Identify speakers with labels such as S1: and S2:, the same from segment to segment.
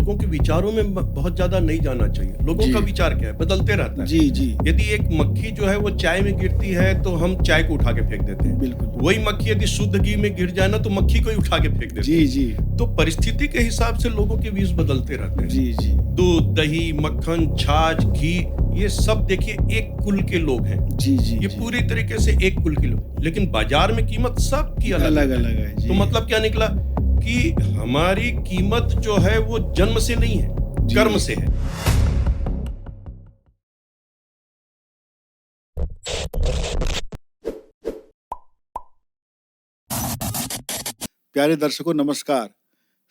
S1: लोगों के विचारों में बहुत ज़्यादा नहीं जाना चाहिए। लोगों
S2: जी।
S1: का विचार क्या है? बदलते रहता है।
S2: जी, जी।
S1: यदि एक मक्खी जो है वो चाय में गिरती है तो हम चाय को उठा के फेंक देते हैं।
S2: बिल्कुल।
S1: वही मक्खी यदि शुद्ध घी में गिर जाए ना तो मक्खी को ही उठा के फेंक देते
S2: जी,
S1: हैं।
S2: जी।
S1: तो परिस्थिति के हिसाब से लोगों के व्यूज़ बदलते रहते हैं।
S2: जी, जी।
S1: दूध, दही, मक्खन, छाछ, घी ये सब देखिए एक कुल के लोग हैं।
S2: जी, जी,
S1: ये
S2: जी।
S1: पूरी तरीके से एक कुल के लोग, लेकिन बाजार में कीमत सबकी अलग-अलग
S2: अलग-अलग
S1: है।
S2: है, जी।
S1: तो मतलब क्या निकला कि हमारी कीमत जो है वो जन्म से नहीं है,
S2: जी।
S1: कर्म से है।
S2: प्यारे दर्शकों नमस्कार।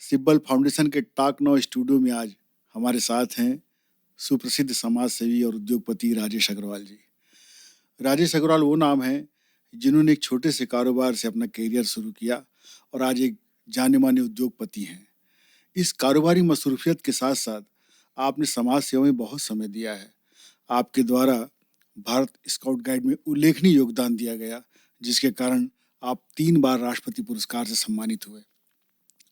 S2: सिब्बल फाउंडेशन के टॉक नाउ स्टूडियो में आज हमारे साथ हैं सुप्रसिद्ध समाज सेवी और उद्योगपति राजेश अग्रवाल जी। राजेश अग्रवाल वो नाम है जिन्होंने एक छोटे से कारोबार से अपना करियर शुरू किया और आज एक जाने माने उद्योगपति हैं। इस कारोबारी मसरूफियत के साथ साथ आपने समाज सेवा में बहुत समय दिया है। आपके द्वारा भारत स्काउट गाइड में उल्लेखनीय योगदान दिया गया, जिसके कारण आप 3 बार राष्ट्रपति पुरस्कार से सम्मानित हुए।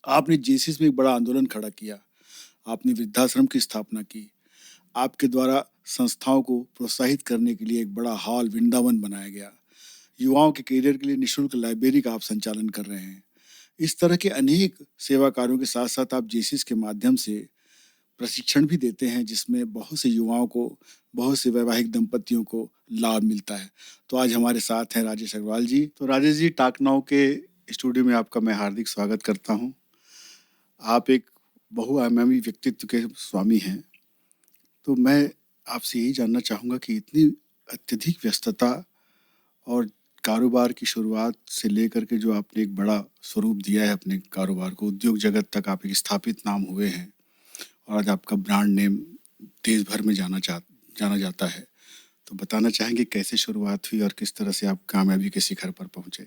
S2: आपने जेसिस में एक बड़ा आंदोलन खड़ा किया। आपने वृद्धाश्रम की स्थापना की। आपके द्वारा संस्थाओं को प्रोत्साहित करने के लिए एक बड़ा हॉल वृंदावन बनाया गया। युवाओं के करियर के लिए निःशुल्क लाइब्रेरी का आप संचालन कर रहे हैं। इस तरह के अनेक सेवा कार्यों के साथ साथ आप जेसिस के माध्यम से प्रशिक्षण भी देते हैं, जिसमें बहुत से युवाओं को, बहुत से वैवाहिक दंपतियों को लाभ मिलता है। तो आज हमारे साथ हैं राजेश अग्रवाल जी। तो राजेश जी, टॉक नाउ के स्टूडियो में आपका मैं हार्दिक स्वागत करता हूं। आप एक बहुआयामी व्यक्तित्व के स्वामी हैं। तो मैं आपसे यही जानना चाहूँगा कि इतनी अत्यधिक व्यस्तता और कारोबार की शुरुआत से लेकर के जो आपने एक बड़ा स्वरूप दिया है अपने कारोबार को, उद्योग जगत तक आप एक स्थापित नाम हुए हैं और आज आपका ब्रांड नेम देश भर में जाना जाता है। तो बताना चाहेंगे कैसे शुरुआत हुई और किस तरह से आप कामयाबी के शिखर पर पहुंचे?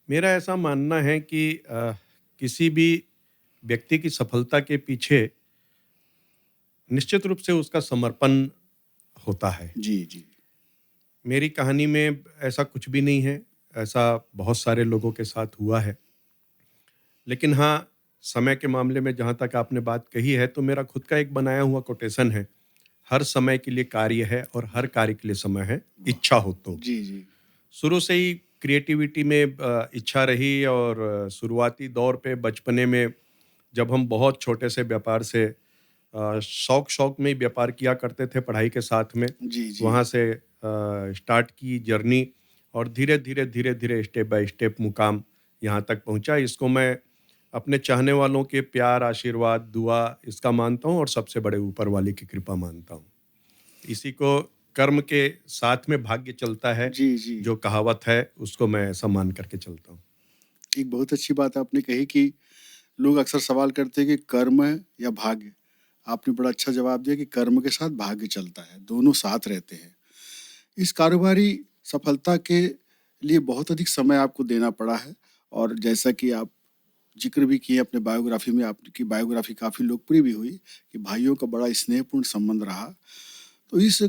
S1: मेरा ऐसा मानना है कि किसी भी व्यक्ति की सफलता के पीछे निश्चित रूप से उसका समर्पण होता है।
S2: जी, जी।
S1: मेरी कहानी में ऐसा कुछ भी नहीं है, ऐसा बहुत सारे लोगों के साथ हुआ है। लेकिन हाँ, समय के मामले में जहाँ तक आपने बात कही है, तो मेरा खुद का एक बनाया हुआ कोटेशन है, हर समय के लिए कार्य है और हर कार्य के लिए समय है, इच्छा हो तो।
S2: जी, जी।
S1: शुरू से ही क्रिएटिविटी में इच्छा रही और शुरुआती दौर पे बचपने में जब हम बहुत छोटे से व्यापार से शौक में ही व्यापार किया करते थे पढ़ाई के साथ में,
S2: जी, जी।
S1: वहाँ से स्टार्ट की जर्नी और धीरे धीरे स्टेप बाय स्टेप मुकाम यहाँ तक पहुँचा। इसको मैं अपने चाहने वालों के प्यार, आशीर्वाद, दुआ इसका मानता हूँ और सबसे बड़े ऊपर वाले की कृपा मानता हूँ। इसी को कर्म के साथ में भाग्य चलता है,
S2: जी, जी।
S1: जो कहावत है उसको मैं ऐसा मान करके चलता हूँ।
S2: एक बहुत अच्छी बात आपने कही कि लोग अक्सर सवाल करते हैं कि कर्म है या भाग्य। आपने बड़ा अच्छा जवाब दिया कि कर्म के साथ भाग्य चलता है, दोनों साथ रहते हैं। इस कारोबारी सफलता के लिए बहुत अधिक समय आपको देना पड़ा है और जैसा कि आप जिक्र भी किए अपने बायोग्राफी में, आपकी बायोग्राफी काफ़ी लोकप्रिय भी हुई कि भाइयों का बड़ा स्नेहपूर्ण संबंध रहा। तो इस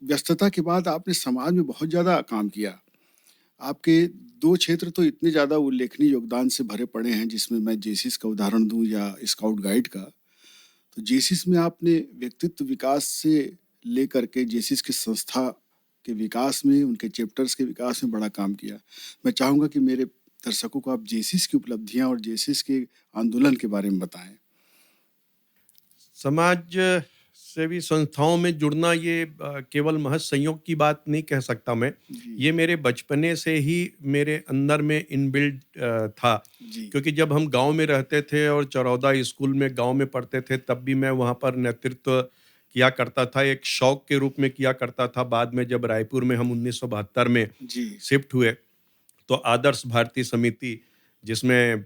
S2: व्यस्तता के बाद आपने समाज में बहुत ज़्यादा काम किया। आपके 2 क्षेत्र तो इतने ज़्यादा उल्लेखनीय योगदान से भरे पड़े हैं, जिसमें मैं जेसिस का उदाहरण दूँ या स्काउट गाइड का। तो जेसिस में आपने व्यक्तित्व विकास से लेकर के जेसिस की संस्था के विकास में, उनके चैप्टर्स के विकास में बड़ा काम किया। मैं चाहूँगा कि मेरे दर्शकों को आप जेसिस की उपलब्धियाँ और जेसिस के आंदोलन के बारे में बताएँ।
S1: समाज सेवी संस्थाओं में जुड़ना ये केवल महज संयोग की बात नहीं कह सकता मैं।
S2: जी,
S1: ये मेरे बचपने से ही मेरे अंदर में इनबिल्ट था।
S2: जी,
S1: क्योंकि जब हम गाँव में रहते थे और चरौदा स्कूल में गाँव में पढ़ते थे, तब भी मैं वहाँ पर नेतृत्व किया करता था, एक शौक के रूप में किया करता था। बाद में जब रायपुर में हम 1972 में
S2: जी,
S1: शिफ्ट हुए, तो आदर्श भारतीय समिति जिसमें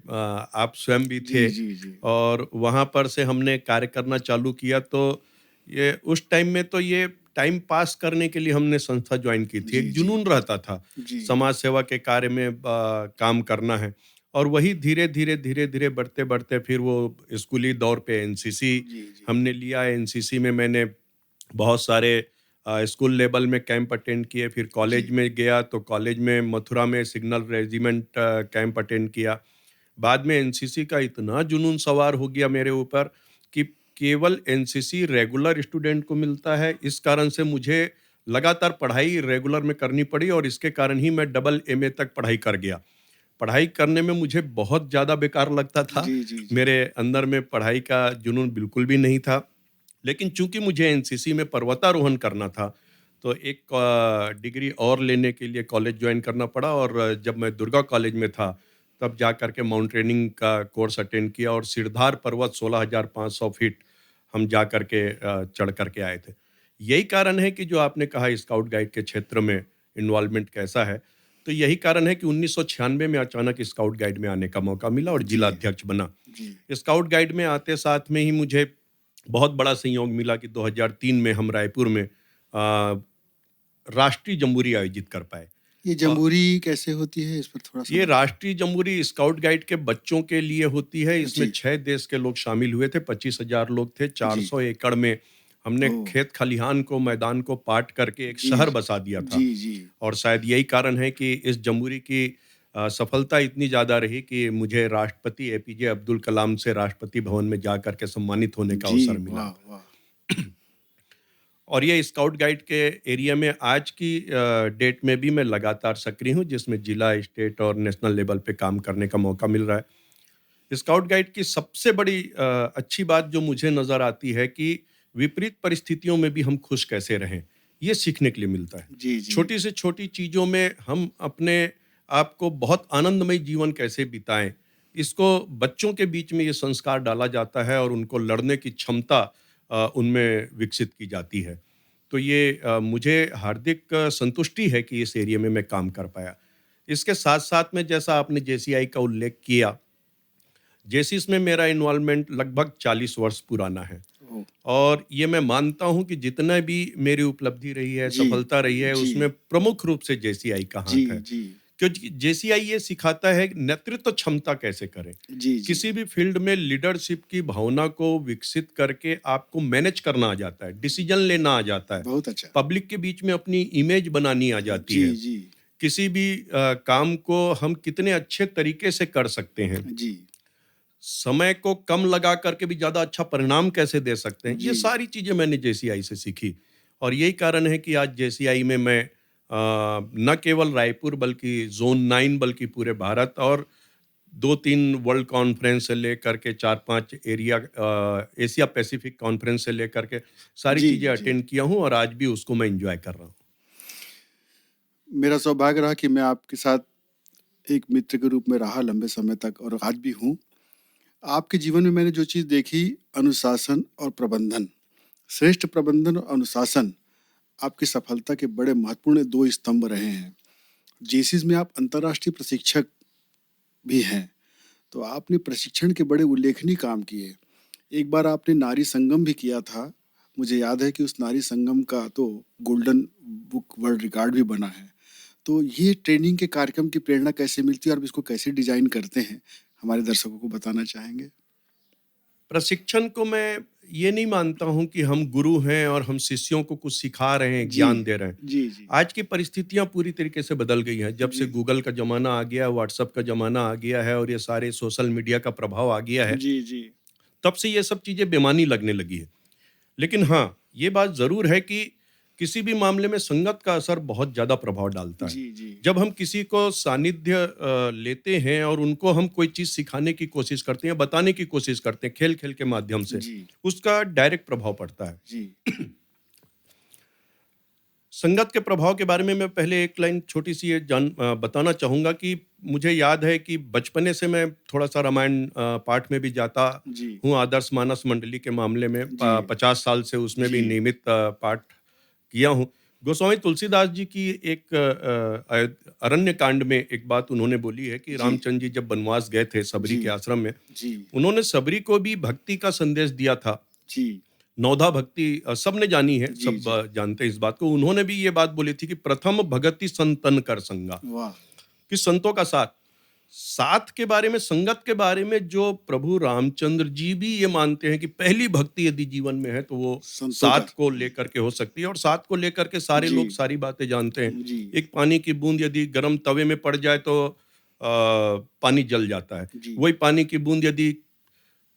S1: आप स्वयं भी
S2: जी,
S1: थे
S2: जी, जी,
S1: और वहाँ पर से हमने कार्य करना चालू किया। तो ये उस टाइम में तो ये टाइम पास करने के लिए हमने संस्था ज्वाइन की थी।
S2: जी,
S1: एक
S2: जी,
S1: जुनून रहता था,
S2: जी,
S1: समाज सेवा के कार्य में काम करना है। और वही धीरे-धीरे बढ़ते-बढ़ते फिर वो स्कूली दौर पे एनसीसी
S2: जी, जी,
S1: हमने लिया। एनसीसी में मैंने बहुत सारे स्कूल लेवल में कैंप अटेंड किए, फिर
S2: जी,
S1: कॉलेज में गया तो कॉलेज में मथुरा में सिग्नल रेजिमेंट कैंप अटेंड किया। बाद में एनसीसी का इतना जुनून सवार हो गया मेरे ऊपर कि केवल एनसीसी रेगुलर स्टूडेंट को मिलता है। इस कारण से मुझे लगातार पढ़ाई रेगुलर में करनी पड़ी और इसके कारण ही मैं डबल एमए तक पढ़ाई कर गया। पढ़ाई करने में मुझे बहुत ज़्यादा बेकार लगता था।
S2: जी, जी, जी।
S1: मेरे अंदर में पढ़ाई का जुनून बिल्कुल भी नहीं था। लेकिन चूँकि मुझे एनसीसी में पर्वतारोहण करना था, तो एक डिग्री और लेने के लिए कॉलेज जॉइन करना पड़ा और जब मैं दुर्गा कॉलेज में था, तब जा कर के माउंटेनिंग का कोर्स अटेंड किया और सिरधार पर्वत 16,500 फीट हम जा कर के चढ़ कर के आए थे। यही कारण है कि जो आपने कहा स्काउट गाइड के क्षेत्र में इन्वॉल्वमेंट कैसा है, तो यही कारण है कि 1996 में अचानक स्काउट गाइड में आने का मौका मिला और
S2: जी,
S1: जिला अध्यक्ष बना।
S2: जी।
S1: स्काउट गाइड में आते साथ में ही मुझे बहुत बड़ा संयोग मिला कि 2003 में हम रायपुर में राष्ट्रीय जम्बूरी आयोजित कर पाए।
S2: ये
S1: अ,
S2: जम्बूरी कैसे होती है? इस पर थोड़ा-सा
S1: ये
S2: बताएँ।
S1: राष्ट्रीय जम्बूरी स्काउट गाइड के बच्चों के लिए होती है। इसमें
S2: जी,
S1: 6 देश के लोग शामिल हुए थे, 25,000 लोग थे,
S2: जी।
S1: 400 एकड़ में हमने
S2: ओह!
S1: खेत खलिहान को, मैदान को पाट करके एक
S2: जी,
S1: शहर
S2: जी।
S1: बसा दिया
S2: जी,
S1: था।
S2: जी।
S1: और शायद यही कारण है कि इस जम्बूरी की सफलता इतनी ज़्यादा रही कि मुझे राष्ट्रपति एपीजे अब्दुल कलाम से राष्ट्रपति भवन में जा कर के सम्मानित होने का
S2: जी,
S1: अवसर मिला।
S2: वाह, वाह!
S1: और ये स्काउट गाइड के एरिया में आज की डेट में भी मैं लगातार सक्रिय हूँ, जिसमें जिला, स्टेट और नेशनल लेवल पे काम करने का मौका मिल रहा है। स्काउट गाइड की सबसे बड़ी अच्छी बात जो मुझे नज़र आती है कि विपरीत परिस्थितियों में भी हम खुश कैसे रहें, ये सीखने के लिए मिलता है।
S2: जी, जी।
S1: छोटी से छोटी चीज़ों में हम अपने आप को बहुत आनंदमय जीवन कैसे बिताएँ, इसको बच्चों के बीच में ये संस्कार डाला जाता है और उनको लड़ने की क्षमता उनमें विकसित की जाती है। तो ये मुझे हार्दिक संतुष्टि है कि इस एरिया में मैं काम कर पाया। इसके साथ-साथ में जैसा आपने जेसीआई का उल्लेख किया, जेसिस में मेरा इन्वॉल्वमेंट लगभग 40 वर्ष पुराना है
S2: ओह!
S1: और ये मैं मानता हूँ कि जितना भी मेरी उपलब्धि रही है,
S2: जी,
S1: सफलता रही है,
S2: जी,
S1: उसमें प्रमुख रूप से जेसीआई का
S2: जी,
S1: हाथ है।
S2: जी।
S1: क्योंकि जेसीआई ये सिखाता है कि नेतृत्व क्षमता कैसे करें।
S2: जी, जी।
S1: किसी भी फील्ड में लीडरशिप की भावना को विकसित करके आपको मैनेज करना आ जाता है, डिसीजन लेना आ जाता है,
S2: बहुत अच्छा।
S1: पब्लिक के बीच में अपनी इमेज बनानी आ जाती
S2: जी,
S1: है।
S2: जी।
S1: किसी भी काम को हम कितने अच्छे तरीके से कर सकते हैं,
S2: जी,
S1: समय को कम लगा करके भी ज़्यादा अच्छा परिणाम कैसे दे सकते हैं, ये
S2: जी।
S1: सारी चीज़ें मैंने जेसीआई से सीखी। और यही कारण है कि आज जेसीआई में मैं न केवल रायपुर बल्कि ज़ोन 9 बल्कि पूरे भारत और 2-3 वर्ल्ड कॉन्फ्रेंस से लेकर के 4-5 एशिया पैसिफिक कॉन्फ्रेंस से लेकर के सारी
S2: जी,
S1: चीज़ें
S2: जी।
S1: अटेंड किया हूँ और आज भी उसको मैं एन्जॉय कर रहा हूँ।
S2: मेरा सौभाग्य रहा कि मैं आपके साथ एक मित्र के रूप में रहा लंबे समय तक और आज भी हूँ। आपके जीवन में मैंने जो चीज़ देखी, अनुशासन और प्रबंधन। श्रेष्ठ प्रबंधन और अनुशासन आपकी सफलता के बड़े महत्वपूर्ण 2 स्तंभ रहे हैं। जेसिस में आप अंतर्राष्ट्रीय प्रशिक्षक भी हैं, तो आपने प्रशिक्षण के बड़े उल्लेखनीय काम किए। एक बार आपने नारी संगम भी किया था। मुझे याद है कि उस नारी संगम का तो गोल्डन बुक वर्ल्ड रिकॉर्ड भी बना है। तो ये ट्रेनिंग के कार्यक्रम की प्रेरणा कैसे मिलती है और आप इसको कैसे डिज़ाइन करते हैं, हमारे दर्शकों को बताना चाहेंगे?
S1: प्रशिक्षण को मैं ये नहीं मानता हूँ कि हम गुरु हैं और हम शिष्यों को कुछ सिखा रहे हैं,
S2: जी,
S1: ज्ञान दे रहे हैं।
S2: जी, जी,
S1: आज की परिस्थितियाँ पूरी तरीके से बदल गई हैं। जब से
S2: जी,
S1: गूगल का ज़माना आ गया, व्हाट्सएप का ज़माना आ गया है और ये सारे सोशल मीडिया का प्रभाव आ गया है,
S2: जी, जी,
S1: तब से ये सब चीज़ें बेमानी लगने लगी है। लेकिन हाँ, ये बात ज़रूर है कि किसी भी मामले में संगत का असर बहुत ज़्यादा प्रभाव डालता है।
S2: जी, जी,
S1: जब हम किसी को सानिध्य लेते हैं और उनको हम कोई चीज़ सिखाने की कोशिश करते हैं, बताने की कोशिश करते हैं, खेल-खेल के माध्यम से,
S2: जी,
S1: उसका डायरेक्ट प्रभाव पड़ता है।
S2: जी,
S1: संगत के प्रभाव के बारे में मैं पहले एक लाइन छोटी-सी ये बताना चाहूँगा कि मुझे याद है कि बचपने से मैं थोड़ा-सा रामायण पाठ में भी जाता
S2: जी,
S1: हूँ, आदर्श मानस मंडली के मामले में
S2: जी,
S1: 50 साल से उसमें भी
S2: जी,
S1: नियमित पाठ किया हूँ। गोस्वामी तुलसीदास जी की एक अरण्य कांड में एक बात उन्होंने बोली है कि
S2: जी,
S1: रामचंद्र जी जब वनवास गए थे सबरी
S2: जी,
S1: के आश्रम में,
S2: जी,
S1: उन्होंने सबरी को भी भक्ति का संदेश दिया था।
S2: जी,
S1: नौधा भक्ति सबने जानी है,
S2: जी,
S1: सब
S2: जी।
S1: जानते हैं इस बात को। उन्होंने भी ये बात बोली थी कि प्रथम भगति संतन कर संगा,
S2: वाह!
S1: कि संतों का साथ। साथ के बारे में, संगत के बारे में जो प्रभु रामचंद्र जी भी ये मानते हैं कि पहली भक्ति यदि जीवन में है तो वो
S2: संतों का
S1: साथ को लेकर के हो सकती है और साथ को लेकर के सारे
S2: जी,
S1: लोग सारी बातें जानते हैं।
S2: जी,
S1: एक पानी की बूंद यदि गर्म तवे में पड़ जाए तो पानी जल जाता है।
S2: जी
S1: वही पानी की बूंद यदि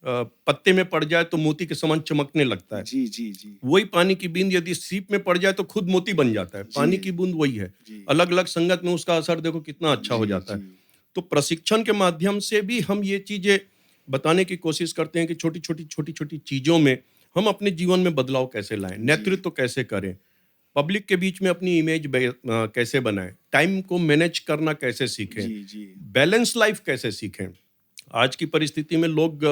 S1: पत्ते में पड़ जाए तो मोती के समान चमकने लगता है।
S2: जी जी जी
S1: वही पानी की बूंद यदि सीप में पड़ जाए तो खुद मोती बन जाता है।
S2: जी
S1: पानी की बूंद वही है।
S2: जी
S1: अलग-अलग संगत में उसका असर देखो कितना अच्छा हो
S2: जी
S1: जाता
S2: जी
S1: है। तो प्रशिक्षण के माध्यम से भी हम ये चीज़ें बताने की कोशिश करते हैं कि छोटी-छोटी चीज़ों में हम अपने जीवन में बदलाव कैसे लाएँ,
S2: जी
S1: नेतृत्व कैसे करें, पब्लिक के बीच में अपनी इमेज कैसे बनाएँ, टाइम को मैनेज करना कैसे सीखें,
S2: जी जी
S1: बैलेंस लाइफ कैसे सीखें। आज की परिस्थिति में लोग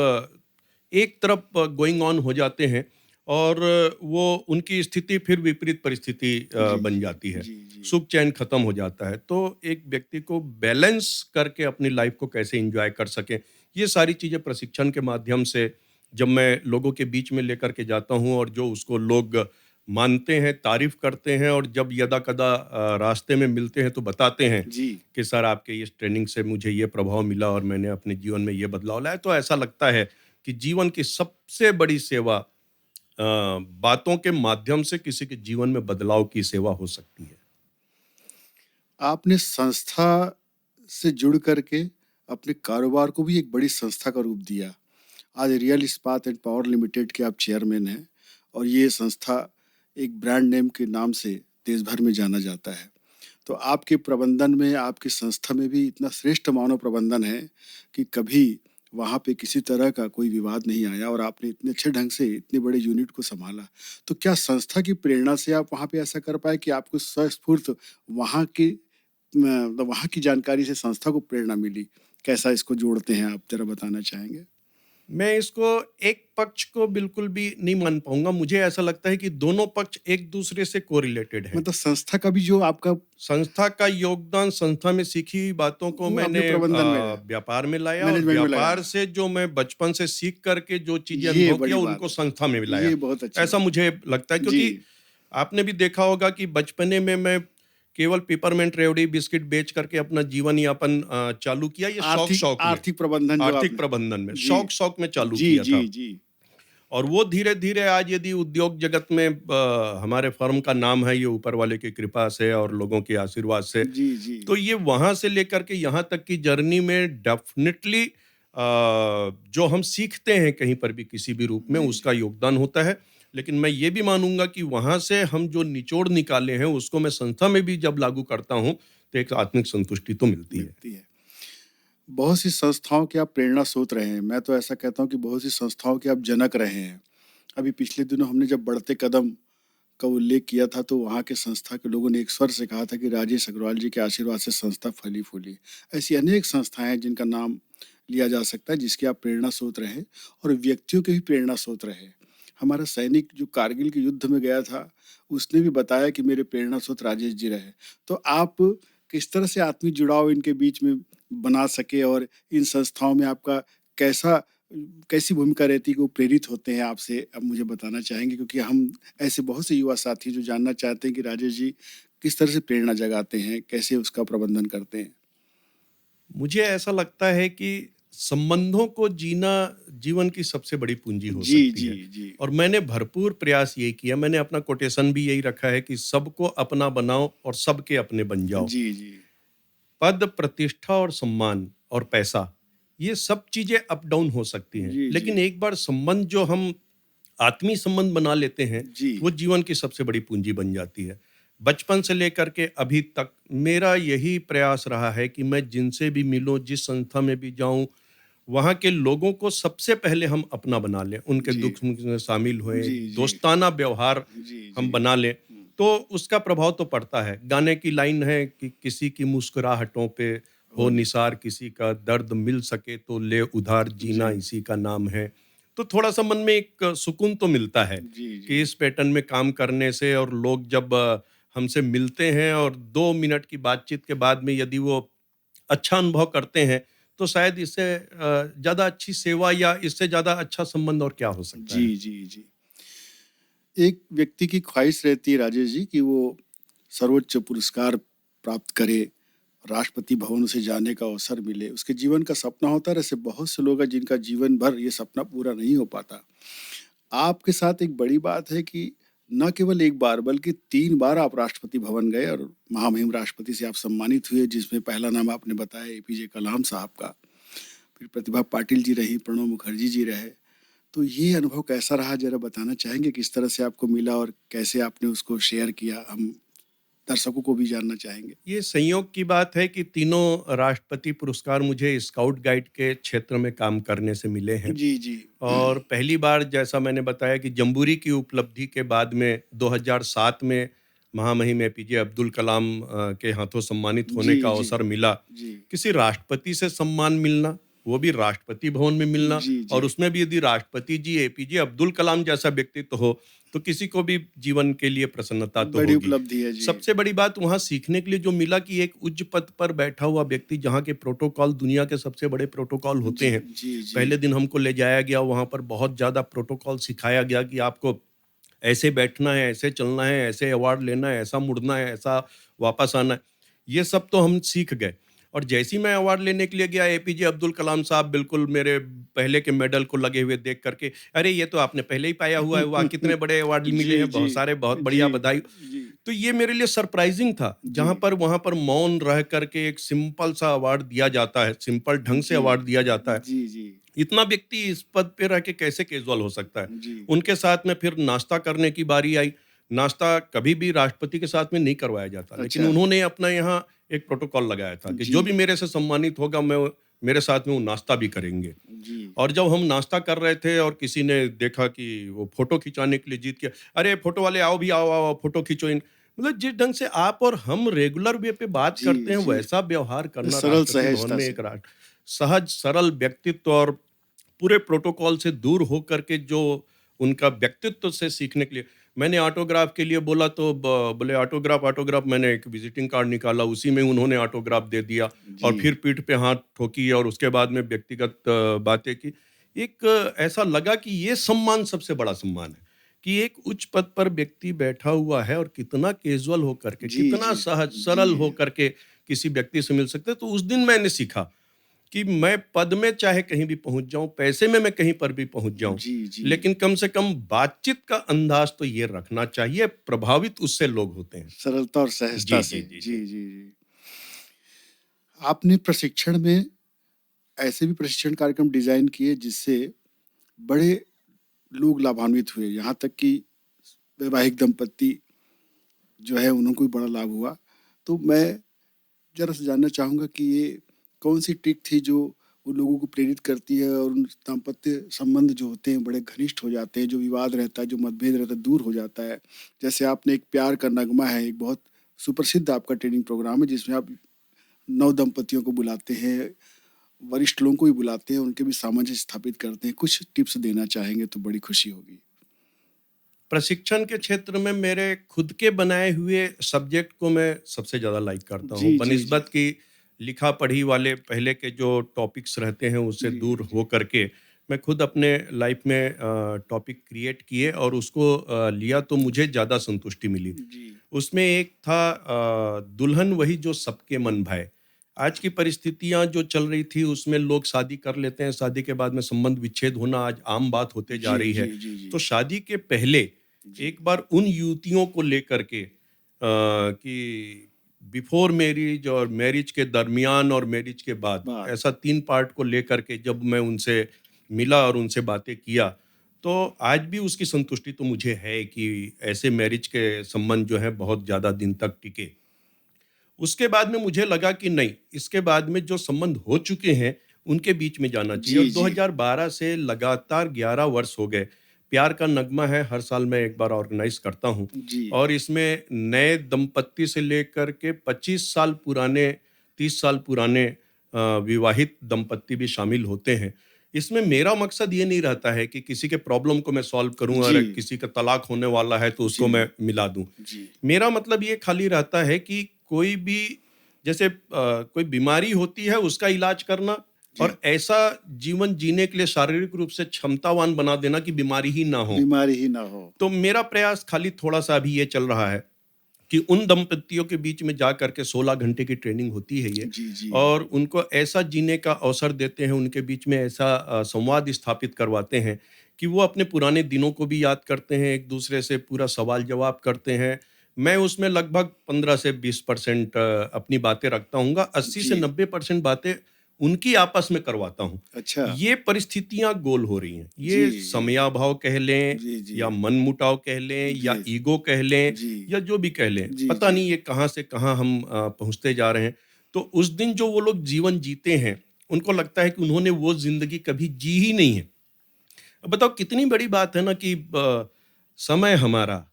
S1: एक तरफ गोइंग ऑन हो जाते हैं और वो उनकी स्थिति फिर विपरीत परिस्थिति
S2: जी
S1: बन
S2: जी
S1: जाती है।
S2: जी जी
S1: सुख चैन खत्म हो जाता है। तो एक व्यक्ति को बैलेंस करके अपनी लाइफ को कैसे एंजॉय कर सके, ये सारी चीज़ें प्रशिक्षण के माध्यम से जब मैं लोगों के बीच में लेकर के जाता हूँ और जो उसको लोग मानते हैं, तारीफ करते हैं और जब यदा-कदा रास्ते में मिलते हैं तो बताते हैं
S2: जी
S1: कि सर आपके इस ट्रेनिंग से मुझे ये प्रभाव मिला और मैंने अपने जीवन में ये बदलाव लाया। तो ऐसा लगता है कि जीवन की सबसे बड़ी सेवा बातों के माध्यम से किसी के जीवन में बदलाव की सेवा हो सकती है।
S2: आपने संस्था से जुड़ करके अपने कारोबार को भी एक बड़ी संस्था का रूप दिया। आज रियल इस्पात एंड पावर लिमिटेड के आप चेयरमैन हैं और ये संस्था एक ब्रांड नेम के नाम से देश भर में जाना जाता है। तो आपके प्रबंधन में, आपकी संस्था में भी इतना श्रेष्ठ मानव प्रबंधन है कि कभी वहाँ पे किसी तरह का कोई विवाद नहीं आया और आपने इतने अच्छे ढंग से इतने बड़े यूनिट को संभाला। तो क्या संस्था की प्रेरणा से आप वहाँ पे ऐसा कर पाए कि आपको स्वस्फूर्त वहाँ की मतलब वहाँ की जानकारी से संस्था को प्रेरणा मिली? कैसा इसको जोड़ते हैं आप ज़रा बताना चाहेंगे?
S1: मैं इसको एक पक्ष को बिल्कुल भी नहीं मान पाऊँगा। मुझे ऐसा लगता है कि दोनों पक्ष एक-दूसरे से कोरिलेटेड हैं।
S2: मतलब संस्था का भी जो आपका
S1: संस्था का योगदान संस्था में सीखी हुई बातों को
S2: वो आपके
S1: मैंने
S2: प्रबंधन में है,
S1: व्यापार में लाया और
S2: मैनेजमेंट में
S1: व्यापार
S2: लगाया।
S1: से जो मैं बचपन से सीख करके जो चीज़ें
S2: ये
S1: अनुभव किया
S2: बड़ी बात
S1: उनको
S2: है।
S1: संस्था में
S2: ये
S1: लाया।
S2: बहुत अच्छी
S1: ऐसा
S2: बात
S1: मुझे लगता है
S2: है। जी,
S1: क्योंकि आपने भी देखा होगा कि बचपने में मैं केवल पिपरमिंट रेवड़ी बिस्किट बेच करके अपना जीवन यापन चालू किया ये
S2: आर्थिक
S1: शौक-शौक में,
S2: आर्थिक प्रबंधन जो
S1: आर्थिक
S2: आपने
S1: प्रबंधन में,
S2: जी,
S1: शौक-शौक में चालू
S2: जी,
S1: किया
S2: जी,
S1: था।
S2: जी,
S1: और वो धीरे-धीरे आज यदि उद्योग जगत में हमारे फर्म का नाम है ये ऊपर वाले की कृपा से और लोगों के आशीर्वाद से,
S2: जी, जी,
S1: तो ये वहाँ से लेकर के यहाँ तक की जर्नी में डेफ़िनिटली जो हम सीखते हैं कहीं पर भी किसी भी रूप में
S2: जी,
S1: उसका योगदान होता है। लेकिन मैं ये भी मानूँगा कि वहाँ से हम जो निचोड़ निकाले हैं उसको मैं संस्था में भी जब लागू करता हूँ, तो एक आत्मिक संतुष्टि तो मिलती है।
S2: मिलती है। बहुत सी संस्थाओं के आप प्रेरणा स्रोत रहे हैं। मैं तो ऐसा कहता हूँ कि बहुत सी संस्थाओं के आप जनक रहे हैं। अभी पिछले दिनों हमने जब बढ़ते कदम का उल्लेख किया था तो वहाँ के संस्था के लोगों ने एक स्वर से कहा था कि राजेश अग्रवाल जी के आशीर्वाद से संस्था फली फूली। ऐसी अनेक संस्थाएं हैं जिनका नाम लिया जा सकता है जिसके आप प्रेरणा स्रोत रहे और व्यक्तियों के भी प्रेरणा स्रोत रहे। हमारा सैनिक जो कारगिल के युद्ध में गया था उसने भी बताया कि मेरे प्रेरणा स्रोत राजेश जी रहे। तो आप किस तरह से आत्मीय जुड़ाव इनके बीच में बना सके और इन संस्थाओं में आपका कैसा कैसी भूमिका रहती है कि वो प्रेरित होते हैं आपसे? अब मुझे बताना चाहेंगे क्योंकि हम ऐसे बहुत से युवा साथी जो जानना चाहते हैं कि राजेश जी किस तरह से प्रेरणा जगाते हैं, कैसे उसका प्रबंधन करते हैं?
S1: मुझे ऐसा लगता है कि संबंधों को जीना जीवन की सबसे बड़ी पूंजी हो
S2: जी,
S1: सकती
S2: जी,
S1: है
S2: जी।
S1: और मैंने भरपूर प्रयास यही किया। मैंने अपना कोटेशन भी यही रखा है कि सबको अपना बनाओ और सबके अपने बन जाओ।
S2: जी, जी।
S1: पद, प्रतिष्ठा और सम्मान और पैसा, ये सब चीज़ें अप डाउन हो सकती हैं।
S2: जी, जी।
S1: लेकिन एक बार संबंध जो हम आत्मीय संबंध बना लेते हैं,
S2: जी।
S1: वो जीवन की सबसे बड़ी पूंजी बन जाती है। बचपन से लेकर के अभी तक मेरा यही प्रयास रहा है कि मैं जिनसे भी मिलूँ, जिस संस्था में भी जाऊँ, वहाँ के लोगों को सबसे पहले हम अपना बना लें, उनके
S2: जी।
S1: दुख-सुख में शामिल होएँ,
S2: जी, जी।
S1: दोस्ताना व्यवहार
S2: जी,
S1: हम
S2: जी।
S1: बना लें, तो उसका प्रभाव तो पड़ता है। गाने की लाइन है कि किसी की मुस्कुराहटों पे हो
S2: हो
S1: निसार, किसी का दर्द मिल सके तो ले उधार,
S2: जी।
S1: जीना इसी का नाम है। तो थोड़ा-सा मन में एक सुकून तो मिलता है
S2: जी,
S1: कि
S2: जी।
S1: इस पैटर्न में काम करने से और लोग जब हमसे मिलते हैं और 2 मिनट की बातचीत के बाद में यदि वो अच्छा अनुभव करते हैं, तो शायद इससे ज़्यादा अच्छी सेवा या इससे ज़्यादा अच्छा संबंध और क्या हो सकता
S2: जी,
S1: है।
S2: जी, जी। एक व्यक्ति की ख्वाहिश रहती है राजेश जी कि वो सर्वोच्च पुरस्कार प्राप्त करे, राष्ट्रपति भवन उसे जाने का अवसर मिले, उसके जीवन का सपना होता है। ऐसे बहुत से लोग हैं जिनका जीवन भर ये सपना पूरा नहीं हो पाता। आपके साथ एक बड़ी बात है कि न केवल एक बार बल्कि 3 बार आप राष्ट्रपति भवन गए और महामहिम राष्ट्रपति से आप सम्मानित हुए, जिसमें पहला नाम आपने बताया एपीजे कलाम साहब का, फिर प्रतिभा पाटिल जी रही, प्रणब मुखर्जी जी रहे। तो ये अनुभव कैसा रहा, जरा बताना चाहेंगे? किस तरह से आपको मिला और कैसे आपने उसको शेयर किया? हम दर्शकों को भी जानना चाहेंगे।
S1: ये संयोग की बात है कि तीनों राष्ट्रपति पुरस्कार मुझे स्काउट गाइड के क्षेत्र में काम करने से मिले हैं।
S2: जी जी।
S1: और पहली बार जैसा मैंने बताया कि जम्बूरी की उपलब्धि के बाद में 2007 में महामहिम एपीजे अब्दुल कलाम के हाथों सम्मानित होने
S2: जी
S1: का
S2: जी
S1: अवसर मिला।
S2: जी
S1: किसी राष्ट्रपति से सम्मान मिलना, वो भी राष्ट्रपति भवन में मिलना,
S2: जी जी।
S1: और उसमें भी यदि राष्ट्रपति जी एपीजे अब्दुल कलाम जैसा व्यक्तित्व हो तो किसी को भी जीवन के लिए प्रसन्नता तो
S2: बड़ी
S1: होगी।
S2: उपलब्धि है जी।
S1: सबसे बड़ी बात वहां सीखने के लिए जो मिला कि एक उच्च पद पर बैठा हुआ व्यक्ति, जहाँ के प्रोटोकॉल दुनिया के सबसे बड़े प्रोटोकॉल होते
S2: जी
S1: हैं,
S2: जी जी।
S1: पहले दिन हमको ले जाया गया, वहां पर बहुत ज्यादा प्रोटोकॉल सिखाया गया कि आपको ऐसे बैठना है, ऐसे चलना है, ऐसे अवार्ड लेना है, ऐसा मुड़ना है, ऐसा वापस आना है। ये सब तो हम सीख गए। और जैसे ही मैं अवार्ड लेने के लिए गया, एपीजे अब्दुल कलाम साहब बिल्कुल मेरे पहले के मेडल को लगे हुए देख करके, अरे ये तो आपने पहले ही पाया हुआ है, वाह कितने बड़े अवार्ड मिले
S2: जी
S1: हैं,
S2: जी
S1: बहुत सारे, बहुत
S2: जी
S1: बढ़िया, बधाई।
S2: जी
S1: तो ये मेरे लिए सरप्राइजिंग था,
S2: जी
S1: जहां पर वहां पर मौन रह करके एक सिंपल सा अवार्ड दिया जाता है, सिंपल ढंग से
S2: जी
S1: अवार्ड दिया जाता है।
S2: जी जी
S1: इतना व्यक्ति इस पद पे रह के कैसे कैजुअल हो सकता है।
S2: जी।
S1: उनके साथ में फिर नाश्ता करने की बारी आई। नाश्ता कभी भी राष्ट्रपति के साथ में नहीं करवाया जाता, लेकिन
S2: अच्छा।
S1: उन्होंने अपना यहाँ एक प्रोटोकॉल लगाया था कि
S2: जी
S1: जो भी मेरे से सम्मानित होगा, मैं मेरे साथ में वो नाश्ता भी करेंगे।
S2: जी
S1: और जब हम नाश्ता कर रहे थे और किसी ने देखा कि वो फोटो खिंचाने के लिए जीत के, अरे फोटो वाले आओ भी, आओ आओ फोटो खींचो इन, मतलब जिस ढंग से आप और हम रेगुलर वे पे बात
S2: जी
S1: करते हैं,
S2: जी।
S1: वैसा व्यवहार करना
S2: सरल
S1: राष्ट्रपति भवन
S2: सहजता
S1: में
S2: से।
S1: एक राष्ट्र सहज सरल व्यक्तित्व और पूरे प्रोटोकॉल से दूर हो करके जो उनका व्यक्तित्व से सीखने के लिए, मैंने ऑटोग्राफ के लिए बोला तो बोले ऑटोग्राफ ऑटोग्राफ, मैंने एक विजिटिंग कार्ड निकाला, उसी में उन्होंने ऑटोग्राफ दे दिया और
S2: जी
S1: फिर पीठ पे हाथ ठोकी और उसके बाद में व्यक्तिगत बातें की। एक ऐसा लगा कि ये सम्मान सबसे बड़ा सम्मान है कि एक उच्च पद पर व्यक्ति बैठा हुआ है और कितना कैजुअल हो करके,
S2: जी
S1: कितना
S2: जी
S1: सहज
S2: जी
S1: सरल हो करके किसी व्यक्ति से मिल सकते हैं। तो उस दिन मैंने सीखा कि मैं पद में चाहे कहीं भी पहुंच जाऊं, पैसे में मैं कहीं पर भी पहुंच जाऊं,
S2: जी जी।
S1: लेकिन कम से कम बातचीत का अंदाज तो ये रखना चाहिए, प्रभावित उससे लोग होते हैं।
S2: सरलता और सहजता
S1: जी
S2: से।
S1: जी जी
S2: जी
S1: जी।
S2: जी जी। आपने प्रशिक्षण में ऐसे भी प्रशिक्षण कार्यक्रम डिजाइन किए जिससे बड़े लोग लाभान्वित हुए, यहाँ तक कि वैवाहिक दंपत्ति जो है उनको भी बड़ा लाभ हुआ। तो मैं जरा से जानना चाहूँगा कि ये कौन सी ट्रिक थी जो उन लोगों को प्रेरित करती है और उन दाम्पत्य संबंध जो होते हैं बड़े घनिष्ठ हो जाते हैं, जो विवाद रहता है, जो मतभेद रहता है, दूर हो जाता है। जैसे आपने एक प्यार का नगमा है, एक बहुत सुप्रसिद्ध आपका ट्रेनिंग प्रोग्राम है जिसमें आप नव दंपतियों को बुलाते हैं, वरिष्ठ लोगों को भी बुलाते हैं, उनके भी सामंजस्य स्थापित करते हैं। कुछ टिप्स देना चाहेंगे तो बड़ी खुशी होगी।
S1: प्रशिक्षण के क्षेत्र में मेरे खुद के बनाए हुए सब्जेक्ट को मैं सबसे ज़्यादा लाइक करता हूँ,
S2: जी जी जी
S1: बनिस्बत की लिखा पढ़ी वाले पहले के जो टॉपिक्स रहते हैं उससे
S2: जी
S1: दूर
S2: जी
S1: हो करके मैं खुद अपने लाइफ में टॉपिक क्रिएट किए और उसको लिया तो मुझे ज़्यादा संतुष्टि मिली।
S2: जी
S1: उसमें एक था दुल्हन वही जो सबके मन भाए। आज की परिस्थितियां जो चल रही थी उसमें लोग शादी कर लेते हैं, शादी के बाद में संबंध विच्छेद होना आज आम बात होते जा
S2: जी
S1: रही
S2: जी
S1: है।
S2: जी जी
S1: तो शादी के पहले
S2: जी
S1: एक बार उन युवतियों को लेकर के कि बिफोर मैरिज और मैरिज के दरमियान और मैरिज के बाद,
S2: बात
S1: ऐसा 3 पार्ट को लेकर के जब मैं उनसे मिला और उनसे बातें किया, तो आज भी उसकी संतुष्टि तो मुझे है कि ऐसे मैरिज के संबंध जो है बहुत ज़्यादा दिन तक टिके। उसके बाद में मुझे लगा कि नहीं, इसके बाद में जो संबंध हो चुके हैं उनके बीच में जाना चाहिए।
S2: जी
S1: और
S2: जी
S1: 2012 से लगातार 11 वर्ष हो गए। प्यार का नगमा है, हर साल मैं एक बार ऑर्गेनाइज करता हूँ
S2: जी
S1: और इसमें नए दंपत्ति से लेकर के 25 साल पुराने, 30 साल पुराने विवाहित दंपत्ति भी शामिल होते हैं। इसमें मेरा मकसद ये नहीं रहता है कि किसी के प्रॉब्लम को मैं सॉल्व करूं
S2: जी
S1: और किसी का तलाक होने वाला है तो
S2: जी
S1: उसको मैं मिला दूं।
S2: जी
S1: मेरा मतलब ये खाली रहता है कि कोई भी, जैसे कोई बीमारी होती है उसका इलाज करना
S2: जी
S1: और ऐसा जीवन जीने के लिए शारीरिक रूप से क्षमतावान बना देना कि बीमारी ही ना हो।
S2: बीमारी ही ना हो।
S1: तो मेरा प्रयास खाली थोड़ा सा अभी ये चल रहा है कि उन दंपतियों के बीच में जा करके 16 घंटे की ट्रेनिंग होती है ये,
S2: जी जी
S1: और उनको ऐसा जीने का अवसर देते हैं, उनके बीच में ऐसा संवाद स्थापित करवाते हैं कि वो अपने पुराने दिनों को भी याद करते हैं, एक दूसरे से पूरा सवाल जवाब करते हैं। मैं उसमें लगभग 15 से 20% अपनी बातें रखता हूँगा, 80 से
S2: जी।
S1: 90% बातें उनकी आपस में करवाता हूँ।
S2: अच्छा।
S1: ये परिस्थितियाँ गोल हो रही हैं,
S2: जी,
S1: ये समयाभाव कह लें
S2: जी, जी,
S1: या मनमुटाव कह लें या
S2: जी,
S1: ईगो कह लें
S2: जी,
S1: या जो भी कह लें,
S2: जी,
S1: पता
S2: जी,
S1: नहीं ये कहाँ से कहाँ हम पहुँचते जा रहे हैं। तो उस दिन जो वो लोग जीवन जीते हैं, उनको लगता है कि उन्होंने वो ज़िंदगी कभी जी ही नहीं है। अब बताओ कितनी बड़ी बात है ना कि समय हमारा,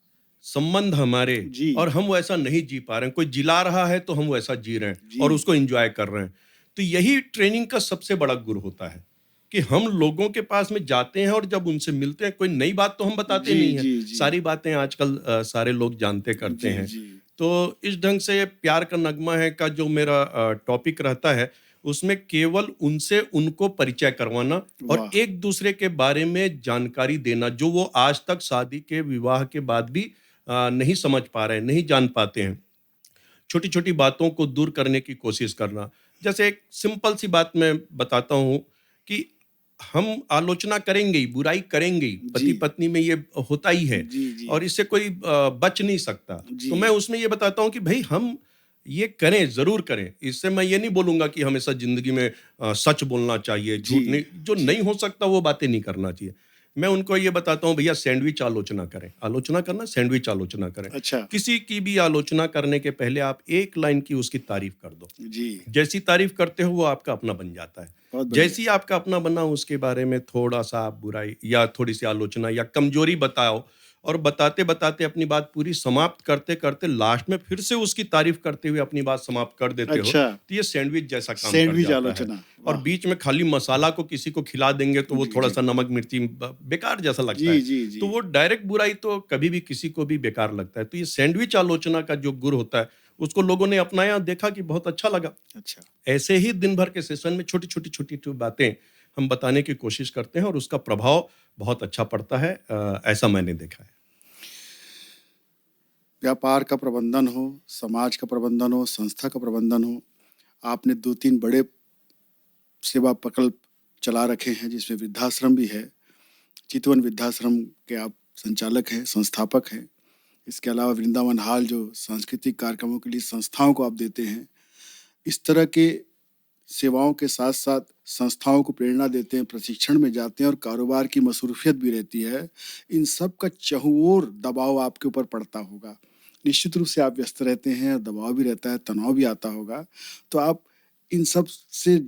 S1: संबंध हमारे
S2: जी,
S1: और हम वैसा नहीं जी पा रहे हैं। कोई जिला रहा है तो हम वैसा जी रहे हैं
S2: जी,
S1: और उसको एन्जॉय कर रहे हैं। तो यही ट्रेनिंग का सबसे बड़ा गुर होता है कि हम लोगों के पास में जाते हैं और जब उनसे मिलते हैं, कोई नई बात तो हम बताते
S2: जी,
S1: नहीं हैं।
S2: जी, जी,
S1: सारी बातें आजकल सारे लोग जानते करते
S2: जी,
S1: हैं।
S2: जी।
S1: तो इस ढंग से प्यार का नगमा है का जो मेरा टॉपिक रहता है, उसमें केवल उनसे उनको परिचय करवाना और
S2: वाह!
S1: एक दूसरे के बारे में जानकारी देना, जो वो आज तक शादी के विवाह के बाद भी नहीं समझ पा रहे हैं, नहीं जान पाते हैं। छोटी-छोटी बातों को दूर करने की कोशिश करना। जैसे एक सिंपल सी बात मैं बताता हूँ कि हम आलोचना करेंगे ही, बुराई करेंगे ही,
S2: जी,
S1: पति-पत्नी में ये होता ही है
S2: जी, जी,
S1: और इससे कोई बच नहीं सकता।
S2: जी,
S1: तो मैं उसमें ये बताता हूँ कि भई हम ये करें, ज़रूर करें। इससे मैं ये नहीं बोलूँगा कि हमेशा ज़िंदगी में सच बोलना चाहिए,
S2: जी,
S1: झूठ नहीं, जो
S2: जी।
S1: नहीं हो सकता वो बातें नहीं करना चाहिए। मैं उनको ये बताता हूँ भैया सैंडविच आलोचना करें, आलोचना करना सैंडविच आलोचना करें।
S2: अच्छा,
S1: किसी की भी आलोचना करने के पहले आप एक लाइन की उसकी तारीफ कर दो।
S2: जी,
S1: जैसी तारीफ करते हो वो आपका अपना बन जाता है।
S2: बहुत बढ़िया।
S1: जैसी आपका अपना बना उसके बारे में थोड़ा-सा आप बुराई या थोड़ी-सी आलोचना या कमजोरी बताओ और बताते-बताते अपनी बात पूरी समाप्त करते-करते लास्ट में फिर से उसकी तारीफ करते हुए अपनी बात समाप्त कर देते हो,
S2: अच्छा,
S1: तो ये सैंडविच जैसा काम कर
S2: सैंडविच
S1: जाता है।
S2: आलोचना,
S1: और
S2: वाह!
S1: बीच में खाली मसाला को किसी को खिला देंगे तो वो
S2: जी, जी,
S1: थोड़ा-सा नमक मिर्ची बेकार जैसा लगता
S2: जी,
S1: है।
S2: जी, जी,
S1: तो वो डायरेक्ट बुराई तो कभी भी किसी को भी बेकार लगता है। तो ये सैंडविच आलोचना का जो गुर होता है, उसको लोगों ने अपनाया, देखा कि बहुत अच्छा लगा।
S2: अच्छा।
S1: ऐसे ही दिन भर के सेशन में छोटी-छोटी बातें हम बताने की कोशिश करते हैं और उसका प्रभाव बहुत अच्छा पड़ता है। ऐसा मैंने देखा है।
S2: व्यापार का प्रबंधन हो, समाज का प्रबंधन हो, संस्था का प्रबंधन हो, आपने 2-3 बड़े सेवा प्रकल्प चला रखे हैं जिसमें वृद्धाश्रम भी है। चितवन वृद्धाश्रम के आप संचालक हैं, संस्थापक हैं। इसके अलावा वृंदावन हॉल जो सांस्कृतिक कार्यक्रमों के लिए संस्थाओं को आप देते हैं। इस तरह के सेवाओं के साथ-साथ संस्थाओं को प्रेरणा देते हैं, प्रशिक्षण में जाते हैं और कारोबार की मसरूफियत भी रहती है। इन सब का चहुओर दबाव आपके ऊपर पड़ता होगा। निश्चित रूप से आप व्यस्त रहते हैं, दबाव भी रहता है, तनाव भी आता होगा। तो आप इन सब से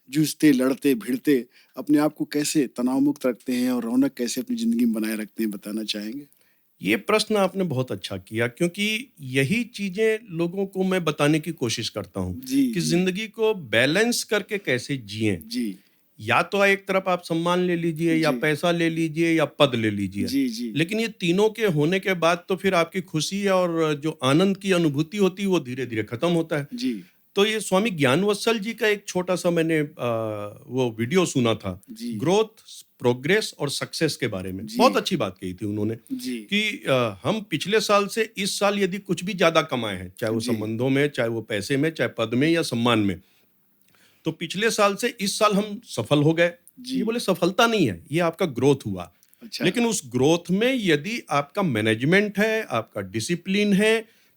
S2: जूझते, लड़ते, भिड़ते अपने आप को कैसे तनाव मुक्त रखते हैं और रौनक कैसे अपनी ज़िंदगी में बनाए रखते हैं, बताना चाहेंगे?
S1: ये प्रश्न आपने बहुत अच्छा किया क्योंकि यही चीज़ें लोगों को मैं बताने की कोशिश करता हूँ
S2: जी,
S1: कि
S2: जी,
S1: ज़िंदगी को बैलेंस करके कैसे जिएँ।
S2: जी,
S1: या तो एक तरफ आप सम्मान ले लीजिए या
S2: जी,
S1: पैसा ले लीजिए या पद ले लीजिए।
S2: जी, जी,
S1: लेकिन ये तीनों के होने के बाद तो फिर आपकी खुशी और जो आनंद की अनुभूति होती है वो धीरे-धीरे खत्म होता है।
S2: जी,
S1: तो ये स्वामी ज्ञानवत्सल जी का एक छोटा-सा मैंने वो वीडियो सुना था,
S2: जी,
S1: ग्रोथ, प्रोग्रेस और सक्सेस के बारे में।
S2: जी,
S1: बहुत अच्छी बात कही थी उन्होंने
S2: जी,
S1: कि हम पिछले साल से इस साल यदि कुछ भी ज़्यादा कमाए हैं, चाहे वो
S2: जी,
S1: संबंधों में, चाहे वो पैसे में, चाहे पद में या सम्मान में, तो पिछले साल से इस साल हम सफल हो गए।
S2: जी,
S1: ये बोले सफलता नहीं है, ये आपका ग्रोथ हुआ।
S2: अच्छा,
S1: लेकिन उस ग्रोथ में यदि आपका मैनेजमेंट है, आपका डिसिप्लिन है,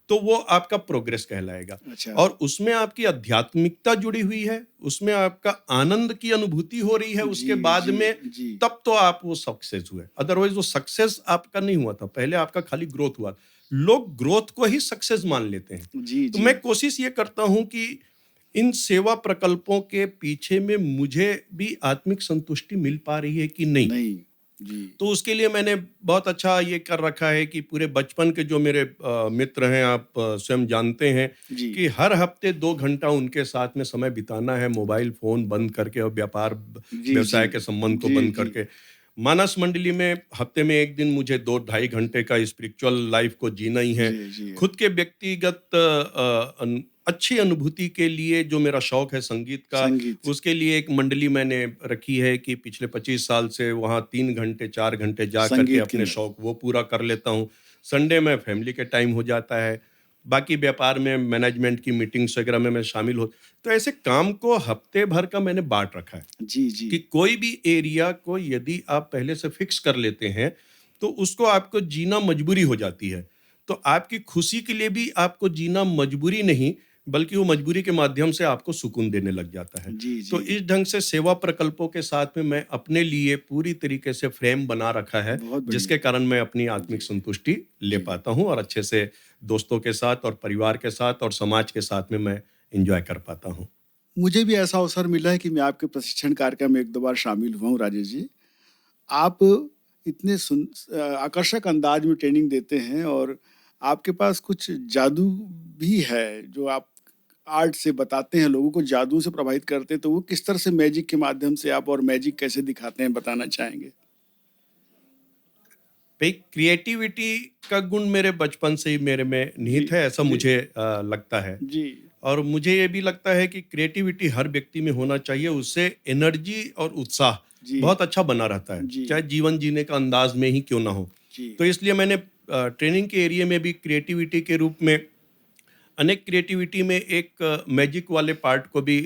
S1: तो वो आपका प्रोग्रेस कहलाएगा।
S2: अच्छा,
S1: और उसमें आपकी आध्यात्मिकता जुड़ी हुई है, उसमें आपका आनंद की अनुभूति हो रही है,
S2: जी,
S1: उसके बाद
S2: जी,
S1: में
S2: जी,
S1: तब तो आप वो सक्सेस हुए। अदरवाइज़ वो सक्सेस आपका नहीं हुआ था, पहले आपका खाली ग्रोथ हुआ। लोग ग्रोथ को ही सक्सेस मान लेते हैं।
S2: जी,
S1: तो
S2: जी,
S1: मैं कोशिश ये करता हूँ कि इन सेवा प्रकल्पों के पीछे में मुझे भी आत्मिक संतुष्टि मिल पा रही है कि नहीं।
S2: नहीं, जी,
S1: तो उसके लिए मैंने बहुत अच्छा ये कर रखा है कि पूरे बचपन के जो मेरे मित्र हैं, आप स्वयं जानते हैं
S2: जी,
S1: कि हर हफ्ते 2 घंटा उनके साथ में समय बिताना है, मोबाइल फ़ोन बंद करके और व्यापार
S2: जी, जी,
S1: व्यवसाय के संबंध को
S2: जी,
S1: बंद
S2: जी,
S1: करके। मानस मंडली में हफ्ते में 1 दिन मुझे 2 ढाई घंटे का स्पिरिचुअल लाइफ़ को जीना ही है।
S2: जी, जी,
S1: खुद के व्यक्तिगत अच्छी अनुभूति के लिए जो मेरा शौक है संगीत का,
S2: संगीत,
S1: उसके लिए एक मंडली मैंने रखी है कि पिछले 25 साल से वहाँ 3 घंटे, 4 घंटे जा कर के
S2: संगीत
S1: अपने
S2: केंद्र,
S1: शौक वो पूरा कर लेता हूँ। संडे में फैमिली के टाइम हो जाता है बाकी व्यापार में मैनेजमेंट की मीटिंग्स वगैरह में मैं शामिल हो। तो ऐसे काम को हफ्ते भर का मैंने बांट रखा है
S2: जी, जी।
S1: कि कोई भी एरिया को यदि आप पहले से फिक्स कर लेते हैं तो उसको आपको जीना मजबूरी हो जाती है। तो आपकी खुशी के लिए भी आपको जीना मजबूरी नहीं, बल्कि वो मजबूरी के माध्यम से आपको सुकून देने लग जाता है।
S2: जी,
S1: तो
S2: जी।
S1: इस ढंग से सेवा प्रकल्पों के साथ में मैं अपने लिए पूरी तरीके से फ्रेम बना रखा है,
S2: बहुत
S1: जिसके
S2: बढ़िया।
S1: कारण मैं अपनी
S2: जी,
S1: आत्मिक संतुष्टि ले
S2: जी।
S1: पाता हूँ और अच्छे से दोस्तों के साथ और परिवार के साथ और समाज के साथ में मैं एंजॉय कर पाता हूँ।
S2: मुझे भी ऐसा अवसर मिला है कि मैं आपके प्रशिक्षण कार्यक्रम में 1-2 बार शामिल हुआ हूँ राजेश जी। आप इतने आकर्षक अंदाज में ट्रेनिंग देते हैं और आपके पास कुछ जादू भी है जो आप आर्ट से बताते हैं, लोगों को जादू से प्रभावित करते हैं, तो वो किस तरह से मैजिक के माध्यम से आप और मैजिक कैसे दिखाते हैं बताना चाहेंगे?
S1: भाई क्रिएटिविटी का गुण मेरे बचपन से ही मेरे में
S2: जी,
S1: निहित है, ऐसा
S2: जी,
S1: मुझे लगता है।
S2: जी,
S1: और मुझे ये भी लगता है कि क्रिएटिविटी हर व्यक्ति में होना चाहिए, उससे एनर्जी और उत्साह
S2: जी,
S1: बहुत अच्छा बना रहता है,
S2: जी,
S1: चाहे जीवन जीने का अंदाज में ही क्यों ना हो।
S2: जी,
S1: तो इसलिए मैंने ट्रेनिंग के एरिया में भी क्रिएटिविटी के रूप में अनेक क्रिएटिविटी में एक मैजिक वाले पार्ट को भी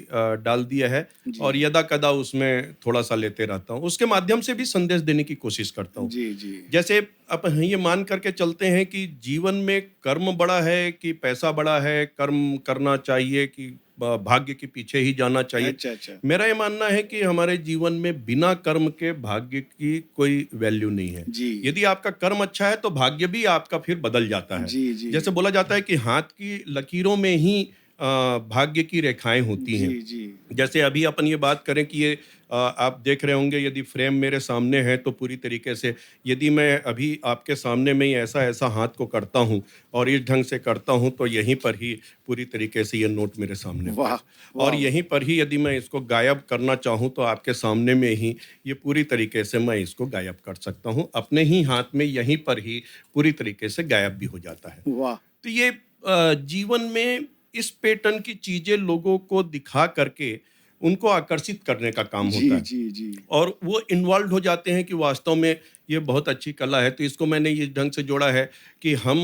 S1: डाल दिया है
S2: जी,
S1: और यदा कदा उसमें थोड़ा सा लेते रहता हूँ, उसके माध्यम से भी संदेश देने की कोशिश करता हूँ।
S2: जी, जी,
S1: जैसे अब हम ये मान करके चलते हैं कि जीवन में कर्म बड़ा है कि पैसा बड़ा है, कर्म करना चाहिए कि भाग्य के पीछे ही जाना चाहिए।
S2: अच्छा, अच्छा,
S1: मेरा ये मानना है कि हमारे जीवन में बिना कर्म के भाग्य की कोई वैल्यू नहीं है।
S2: जी,
S1: यदि आपका कर्म अच्छा है तो भाग्य भी आपका फिर बदल जाता है।
S2: जी, जी,
S1: जैसे बोला जाता है कि हाथ की लकीरों में ही भाग्य की रेखाएं होती
S2: जी,
S1: हैं।
S2: जी,
S1: जैसे अभी अपन ये बात करें कि ये आप देख रहे होंगे, यदि फ्रेम मेरे सामने है तो पूरी तरीके से यदि मैं अभी आपके सामने में ही ऐसा ऐसा हाथ को करता हूँ और इस ढंग से करता हूँ तो यहीं पर ही पूरी तरीके से ये नोट मेरे सामने पे
S2: वाह!
S1: है।
S2: वाह,
S1: और
S2: वाह!
S1: यहीं पर ही यदि मैं इसको गायब करना चाहूँ तो आपके सामने में ही ये पूरी तरीके से मैं इसको गायब कर सकता हूँ, अपने ही हाथ में यहीं पर ही पूरी तरीके से गायब भी हो जाता है।
S2: वाह!
S1: तो ये जीवन में इस पैटर्न की चीजें लोगों को दिखा करके उनको आकर्षित करने का काम
S2: जी,
S1: होता है
S2: जी, जी,
S1: और वो इन्वॉल्व हो जाते हैं कि वास्तव में ये बहुत अच्छी कला है। तो इसको मैंने इस ढंग से जोड़ा है कि हम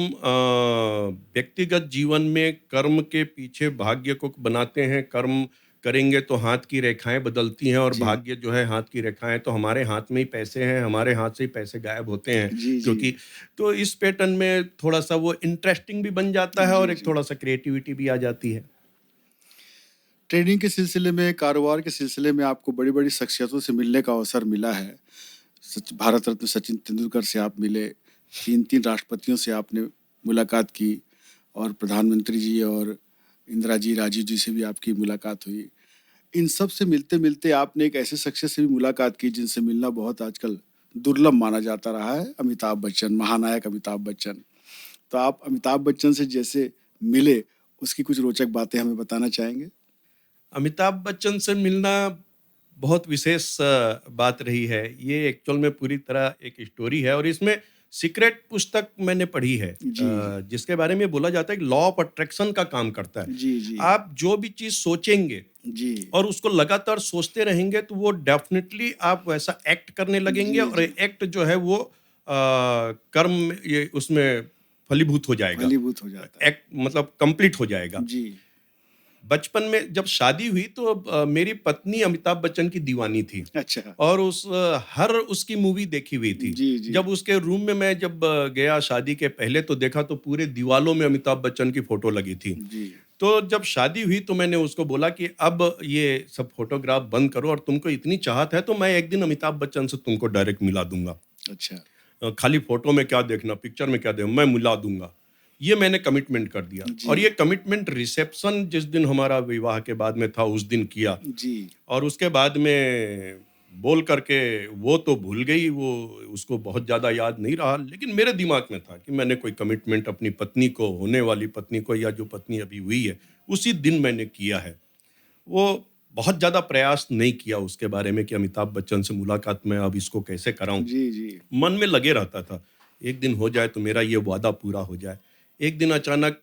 S1: व्यक्तिगत जीवन में कर्म के पीछे भाग्य को बनाते हैं। कर्म करेंगे तो हाथ की रेखाएं बदलती हैं और
S2: जी,
S1: भाग्य जो है हाथ की रेखाएं, तो हमारे हाथ में ही पैसे हैं, हमारे हाथ से ही पैसे गायब होते हैं।
S2: जी, जी,
S1: क्योंकि तो इस पैटर्न में थोड़ा सा वो इंटरेस्टिंग भी बन जाता है
S2: जी,
S1: और एक
S2: जी।
S1: थोड़ा सा क्रिएटिविटी भी आ जाती है।
S2: ट्रेनिंग के सिलसिले में, कारोबार के सिलसिले में आपको बड़ी-बड़ी शख्सियतों से मिलने का अवसर मिला है। सच भारत रत्न सचिन तेंदुलकर से आप मिले, 3-3 राष्ट्रपतियों से आपने मुलाकात की और प्रधानमंत्री जी और इंदिरा जी, राजीव जी से भी आपकी मुलाकात हुई। इन सब से मिलते-मिलते आपने एक ऐसे शख्सियत से भी मुलाकात की जिनसे मिलना बहुत आजकल दुर्लभ माना जाता रहा है, अमिताभ बच्चन, महानायक अमिताभ बच्चन। तो आप अमिताभ बच्चन से जैसे मिले, उसकी कुछ रोचक बातें हमें बताना चाहेंगे?
S1: अमिताभ बच्चन से मिलना बहुत विशेष बात रही है। ये एक्चुअल में पूरी तरह एक स्टोरी है और इसमें सीक्रेट पुस्तक मैंने पढ़ी है,
S2: जी, जी।
S1: जिसके बारे में बोला जाता है कि लॉ ऑफ अट्रैक्शन का काम करता है।
S2: जी, जी।
S1: आप जो भी चीज़ सोचेंगे
S2: जी।
S1: और उसको लगातार सोचते रहेंगे तो वो डेफ़िनिटली आप वैसा एक्ट करने लगेंगे
S2: जी,
S1: और
S2: जी।
S1: एक्ट जो है वो कर्म ये उसमें फलीभूत हो जाएगा।
S2: फलीभूत हो जाता है।
S1: एक्ट मतलब कंप्लीट हो जाएगा।
S2: जी।
S1: बचपन में जब शादी हुई तो मेरी पत्नी अमिताभ बच्चन की दीवानी थी
S2: अच्छा।
S1: और हर उसकी मूवी देखी हुई थी।
S2: जी, जी।
S1: जब उसके रूम में मैं जब गया शादी के पहले तो देखा तो पूरे दीवालों में अमिताभ बच्चन की फोटो लगी थी।
S2: जी।
S1: तो जब शादी हुई तो मैंने उसको बोला कि अब ये सब फोटोग्राफ बंद करो और तुमको इतनी चाहत है तो मैं एक दिन अमिताभ बच्चन से तुमको डायरेक्ट मिला दूंगा।
S2: अच्छा।
S1: खाली फोटो में क्या देखना, पिक्चर में क्या देखना, मैं मिला दूंगा। ये मैंने कमिटमेंट कर दिया
S2: जी।
S1: और ये कमिटमेंट रिसेप्शन जिस दिन हमारा विवाह के बाद में था उस दिन किया
S2: जी।
S1: और उसके बाद में बोल करके वो तो भूल गई, वो उसको बहुत ज़्यादा याद नहीं रहा, लेकिन मेरे दिमाग में था कि मैंने कोई कमिटमेंट अपनी पत्नी को, होने वाली पत्नी को या जो पत्नी अभी हुई है, उसी दिन मैंने किया है। वो बहुत ज़्यादा प्रयास नहीं किया उसके बारे में कि अमिताभ बच्चन से मुलाकात मैं अब इसको कैसे कराऊं।
S2: जी, जी।
S1: मन में लगे रहता था एक दिन हो जाए तो मेरा ये वादा पूरा हो जाए। एक दिन अचानक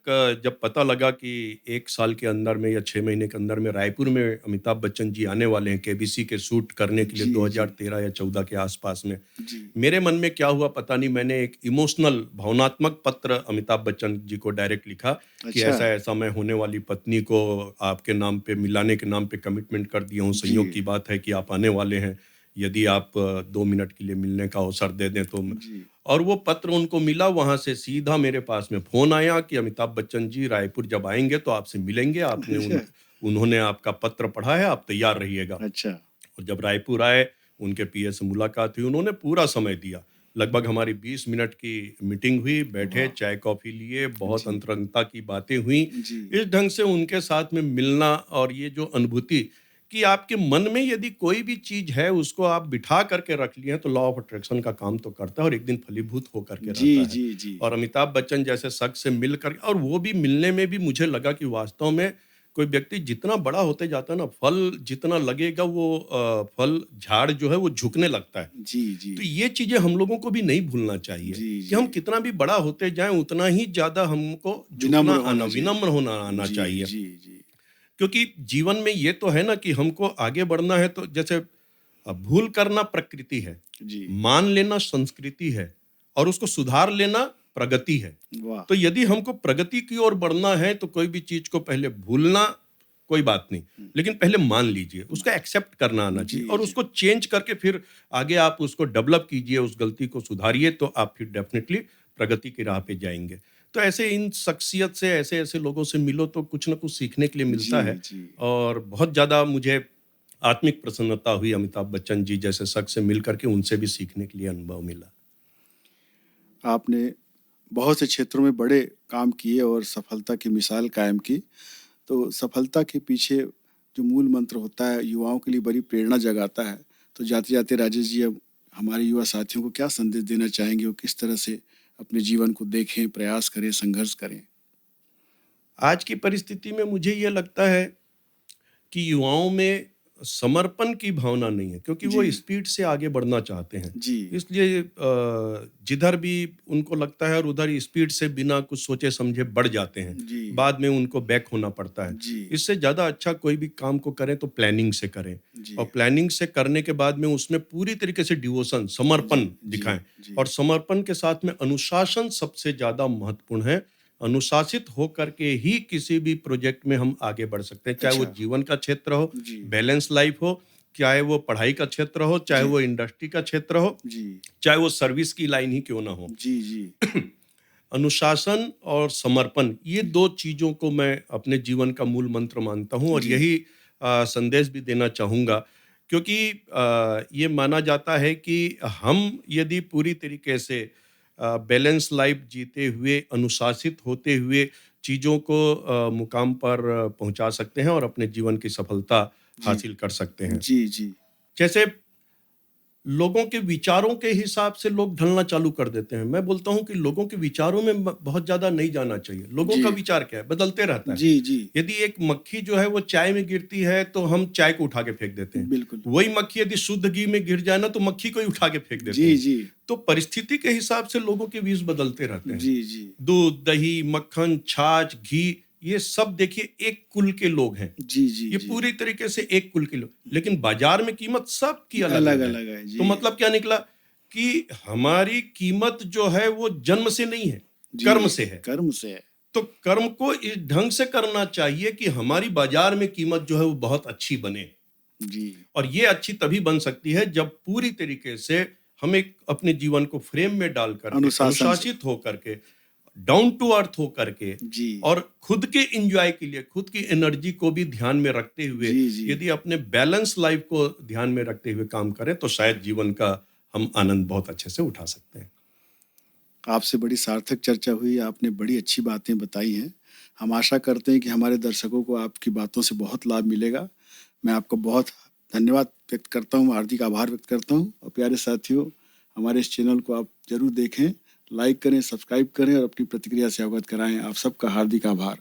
S1: जब पता लगा कि 1 साल के अंदर में या 6 महीने के अंदर में रायपुर में अमिताभ बच्चन जी आने वाले हैं केबीसी के शूट करने के लिए
S2: जी,
S1: 2013 या 14 के आसपास में।
S2: जी।
S1: मेरे मन में क्या हुआ पता नहीं, मैंने एक इमोशनल भावनात्मक पत्र अमिताभ बच्चन जी को डायरेक्ट लिखा कि
S2: अच्छा।
S1: ऐसा-ऐसा मैं होने वाली पत्नी को आपके नाम पे मिलाने के नाम पे कमिटमेंट कर दिया हूँ। संयोग
S2: जी,
S1: की बात है कि आप आने वाले हैं। यदि आप 2 मिनट के लिए मिलने का अवसर दे दें तो
S2: जी।
S1: और वो पत्र उनको मिला, वहाँ से सीधा मेरे पास में फ़ोन आया कि अमिताभ बच्चन जी रायपुर जब आएँगे तो आपसे मिलेंगे।
S2: अच्छा,
S1: उन्होंने आपका पत्र पढ़ा है, आप तैयार रहिएगा।
S2: अच्छा।
S1: और जब रायपुर आए, उनके पीए से मुलाकात हुई, उन्होंने पूरा समय दिया। लगभग हमारी 20 मिनट की मीटिंग हुई, बैठे,
S2: वाह!
S1: चाय-कॉफ़ी लिए, बहुत
S2: जी,
S1: अंतरंगता की बातें हुई।
S2: जी।
S1: इस ढंग से उनके साथ में मिलना और ये जो अनुभूति कि आपके मन में यदि कोई भी चीज़ है, उसको आप बिठा करके रख लिए हैं, तो लॉ ऑफ अट्रैक्शन का काम तो करता है और एक दिन फलीभूत होकर के
S2: जी,
S1: रहता है।
S2: जी, जी।
S1: और अमिताभ बच्चन जैसे शख्स से मिल कर और वो भी मिलने में भी मुझे लगा कि वास्तव में कोई व्यक्ति जितना बड़ा होते जाता है ना, फल जितना लगेगा वो फल झाड़ जो है वो झुकने लगता है।
S2: जी, जी।
S1: तो ये चीज़ें हम लोगों को भी नहीं भूलना चाहिए
S2: जी,
S1: कि
S2: जी।
S1: हम कितना भी बड़ा होते जाएँ, उतना ही ज़्यादा हमको झुकना
S2: विनम्र
S1: आना,
S2: होना चाहिए।
S1: विनम्र होना आना
S2: जी,
S1: चाहिए।
S2: जी, जी।
S1: क्योंकि जीवन में ये तो है ना कि हमको आगे बढ़ना है तो जैसे भूल करना प्रकृति है,
S2: जी।
S1: मान लेना संस्कृति है और उसको सुधार लेना प्रगति है।
S2: वाह!
S1: तो यदि हमको प्रगति की ओर बढ़ना है तो कोई भी चीज़ को पहले भूलना कोई बात नहीं,
S2: हुँ,
S1: लेकिन पहले मान लीजिए, उसको एक्सेप्ट करना आना
S2: जी,
S1: चाहिए और
S2: जी।
S1: उसको चेंज करके फिर आगे आप उसको डेवलप कीजिए, उस गलती को सुधारिए तो आप फिर डेफ़िनिटली प्रगति की राह पे जाएँगे। तो ऐसे इन शख्सियत से ऐसे-ऐसे लोगों से मिलो तो कुछ न कुछ सीखने के लिए
S2: जी,
S1: मिलता है
S2: जी।
S1: और बहुत ज़्यादा मुझे आत्मिक प्रसन्नता हुई अमिताभ बच्चन जी जैसे शख्स से मिल कर के उनसे भी सीखने के लिए अनुभव मिला।
S2: आपने बहुत से क्षेत्रों में बड़े काम किए और सफलता की मिसाल कायम की। तो सफलता के पीछे जो मूल मंत्र होता है, युवाओं के लिए बड़ी प्रेरणा जगाता है। तो जाते-जाते राजेश जी अब हमारे युवा साथियों को क्या संदेश देना चाहेंगे? वो किस तरह से अपने जीवन को देखें, प्रयास करें, संघर्ष करें?
S1: आज की परिस्थिति में मुझे ये लगता है कि युवाओं में समर्पण की भावना नहीं है क्योंकि वो
S2: जी,
S1: स्पीड से आगे बढ़ना चाहते हैं।
S2: जी,
S1: इसलिए जिधर भी उनको लगता है और उधर स्पीड से बिना कुछ सोचे समझे बढ़ जाते हैं।
S2: जी,
S1: बाद में उनको बैक होना पड़ता है।
S2: जी,
S1: इससे ज़्यादा अच्छा कोई भी काम को करें तो प्लानिंग से करें और
S2: जी,
S1: प्लानिंग से करने के बाद में उसमें पूरी तरीके से डिवोशन,
S2: जी,
S1: समर्पण
S2: जी,
S1: दिखाएँ
S2: जी,
S1: और समर्पण के साथ में अनुशासन सबसे ज़्यादा महत्वपूर्ण है। अनुशासित होकर के ही किसी भी प्रोजेक्ट में हम आगे बढ़ सकते हैं, चाहे वो
S2: अच्छा,
S1: जीवन का क्षेत्र हो,
S2: जी,
S1: बैलेंस लाइफ हो, चाहे वो पढ़ाई का क्षेत्र हो, चाहे
S2: जी,
S1: वो इंडस्ट्री का क्षेत्र हो,
S2: जी,
S1: चाहे वो सर्विस की लाइन ही क्यों ना हो।
S2: जी, जी,
S1: अनुशासन और समर्पण ये 2 चीज़ों को मैं अपने जीवन का मूल मंत्र मानता हूँ और
S2: जी,
S1: यही संदेश भी देना चाहूँगा क्योंकि ये माना जाता है कि हम यदि पूरी तरीके से बैलेंस लाइफ जीते हुए, अनुशासित होते हुए चीज़ों को मुकाम पर पहुँचा सकते हैं और अपने जीवन की सफलता
S2: जी,
S1: हासिल कर सकते हैं।
S2: जी, जी,
S1: जैसे लोगों के विचारों के हिसाब से लोग ढलना चालू कर देते हैं। मैं बोलता हूँ कि लोगों के विचारों में बहुत ज़्यादा नहीं जाना चाहिए। लोगों
S2: जी,
S1: का विचार क्या है? बदलते रहता है।
S2: जी, जी,
S1: यदि एक मक्खी जो है वो चाय में गिरती है तो हम चाय को उठा के फेंक देते हैं।
S2: बिल्कुल।
S1: वही मक्खी यदि शुद्ध घी में गिर जाए ना तो मक्खी को ही उठा के फेंक देते
S2: जी,
S1: हैं।
S2: जी,
S1: तो परिस्थिति के हिसाब से लोगों के व्यूज़ बदलते रहते हैं।
S2: जी, जी,
S1: दूध, दही, मक्खन, छाछ, घी ये सब देखिए एक कुल के लोग हैं।
S2: जी, जी,
S1: ये
S2: जी,
S1: पूरी तरीके से एक कुल की लो लेकिन बाज़ार में कीमत सबकी अलग-अलग है।
S2: अलग-अलग है।
S1: तो
S2: जी,
S1: मतलब क्या निकला कि हमारी कीमत जो है वो जन्म से नहीं है,
S2: जी,
S1: कर्म से है।
S2: कर्म से है।
S1: तो कर्म को इस ढंग से करना चाहिए कि हमारी बाज़ार में कीमत जो है वो बहुत अच्छी बने
S2: जी,
S1: और ये अच्छी तभी बन सकती है जब पूरी तरीके से हम एक अपने जीवन को फ्रेम में डाल करके,
S2: अनुशासन से।
S1: अनुशासित हो करके, डाउन टू अर्थ हो करके
S2: जी,
S1: और खुद के एंजॉय के लिए खुद की एनर्जी को भी ध्यान में रखते हुए
S2: जी, जी।
S1: यदि अपने बैलेंस लाइफ को ध्यान में रखते हुए काम करें तो शायद जीवन का हम आनंद बहुत अच्छे से उठा सकते हैं।
S2: आपसे बड़ी सार्थक चर्चा हुई, आपने बड़ी अच्छी बातें बताई हैं। हम आशा करते हैं कि हमारे दर्शकों को आपकी बातों से बहुत लाभ मिलेगा। मैं आपको बहुत धन्यवाद व्यक्त करता हूँ, हार्दिक आभार व्यक्त करता हूँ और प्यारे साथियों, हमारे इस चैनल को आप ज़रूर देखें, लाइक करें, सब्सक्राइब करें और अपनी प्रतिक्रिया से अवगत कराएँ। आप सबका हार्दिक आभार।